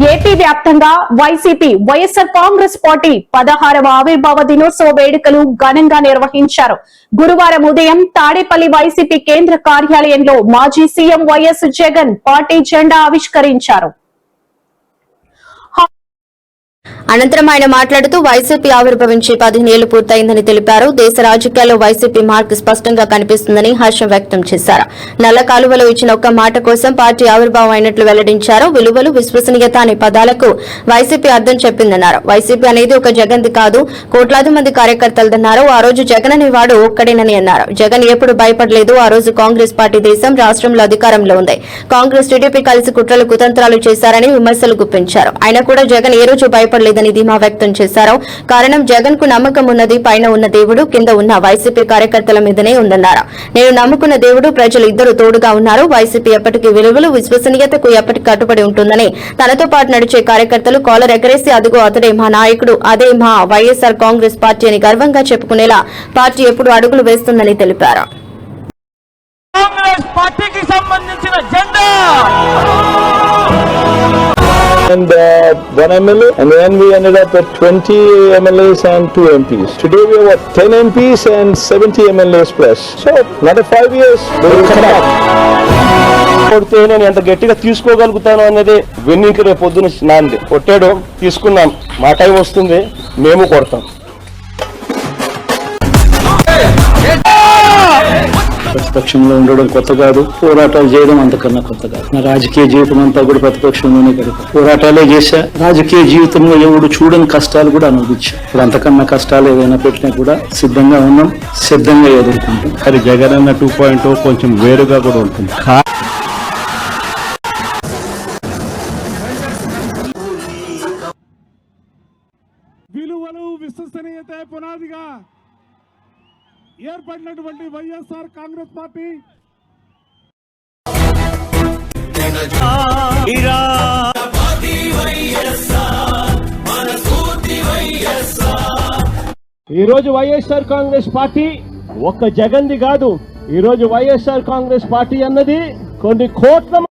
AP వ్యాప్తంగా YCP YSR Congress party 16వ ఆవిర్భావ దినోత్సవ వేడుకలు ఘనంగా నిర్వహించారు. గురువారం ఉదయం తాడేపల్లి వైసీపీ కేంద్ర కార్యాలయంలో మాజీ సీఎం వైఎస్ జగన్ పార్టీ జెండా ఆవిష్కరించారు. అనంతరం ఆయన మాట్లాడుతూ వైసీపీ ఆవిర్భవించి 15 ఏళ్లు పూర్తయిందని తెలిపారు. దేశ రాజకీయాల్లో వైసీపీ మార్క్ స్పష్టంగా కనిపిస్తుందని హర్షం వ్యక్తం చేశారు. నల్ల కాలువలో ఇచ్చిన ఒక్క మాట కోసం పార్టీ ఆవిర్భావం అయినట్లు వెల్లడించారు. విలువలు, విశ్వసనీయత అనే పదాలకు వైసీపీ అర్థం చెప్పిందన్నారు. వైసీపీ అనేది ఒక జగన్ది కాదు, కోట్లాది మంది కార్యకర్తలదన్నారు. ఆ రోజు జగన్ అనేవాడు ఒక్కడేనని అన్నారు. జగన్ ఎప్పుడు భయపడలేదు. ఆ రోజు కాంగ్రెస్ పార్టీ దేశం, రాష్ట్రంలో అధికారంలో ఉంది. కాంగ్రెస్, టీడీపీ కలిసి కుట్రలు, కుతంత్రాలు చేశారని విమర్శలు గుప్పించారు. అయినా కూడా జగన్ ఏ రోజు భయపడలేదని ధీమా వ్యక్తం చేశారు. కారణం జగన్ కు నమ్మకం ఉన్నది పైన ఉన్న దేవుడు కింద ఉన్న వైసీపీ కార్యకర్తల మీదనే ఉందన్నారు. నేను నమ్ముకున్న దేవుడు, ప్రజలు ఇద్దరు తోడుగా ఉన్నారు. వైసీపీ ఎప్పటికీ విలువలు, విశ్వసనీయతకు ఎప్పటికీ కట్టుబడి ఉంటుందని, తనతో పాటు నడిచే కార్యకర్తలు కాలర్ ఎగరేసి అదుగో అతడే మా నాయకుడు, అదే మా వైఎస్ఆర్ కాంగ్రెస్ పార్టీ అని గర్వంగా చెప్పుకునేలా పార్టీ ఎప్పుడు అడుగులు వేస్తుందని తెలిపారు. కాంగ్రెస్ పార్టీకి సంబంధించిన జెండా and one MLA, and then we ended up at 20 MLAs and 2 MPs. Today we have 10 MPs and 70 MLAs plus. So, another 5 years, we will come back. కొడితే నేను ఎంత గట్టిగా తీసుకోగలుగుతాను అనేది వెన్నింకి రేపు పొద్దున నాంది కొట్టాడు, తీసుకున్నాం. మా టైం వస్తుంది, మేము కొడతాం. ప్రతిపక్షంలో ఉండడం కొత్త కాదు, పోరాటాలు చేయడం అంతకన్నా కొత్త కాదు. నా రాజకీయ జీవితం అంతా కూడా ప్రతిపక్షంలోనే గడిపా, పోరాటాలే చేశా. రాజకీయ జీవితంలో ఎవడు చూడని కష్టాలు కూడా అనుభవించా. ఇప్పుడు అంతకన్నా కష్టాలు ఏదైనా పెట్టినా కూడా సిద్ధంగా ఉన్నాం, సిద్ధంగా ఎదుర్కొంటాం. అది జగన్ అన్న 2.0 కొంచెం వేరుగా కూడా ఉంటుంది. విలువలు, విశ్వసనీయత పునాదిగా ఏర్పడినటువంటి వైఎస్ఆర్ కాంగ్రెస్ పార్టీ ఈ రోజు వైఎస్ఆర్ కాంగ్రెస్ పార్టీ ఒక్క జగన్ది కాదు. ఈ రోజు వైఎస్ఆర్ కాంగ్రెస్ పార్టీ అన్నది కొన్ని కోట్ల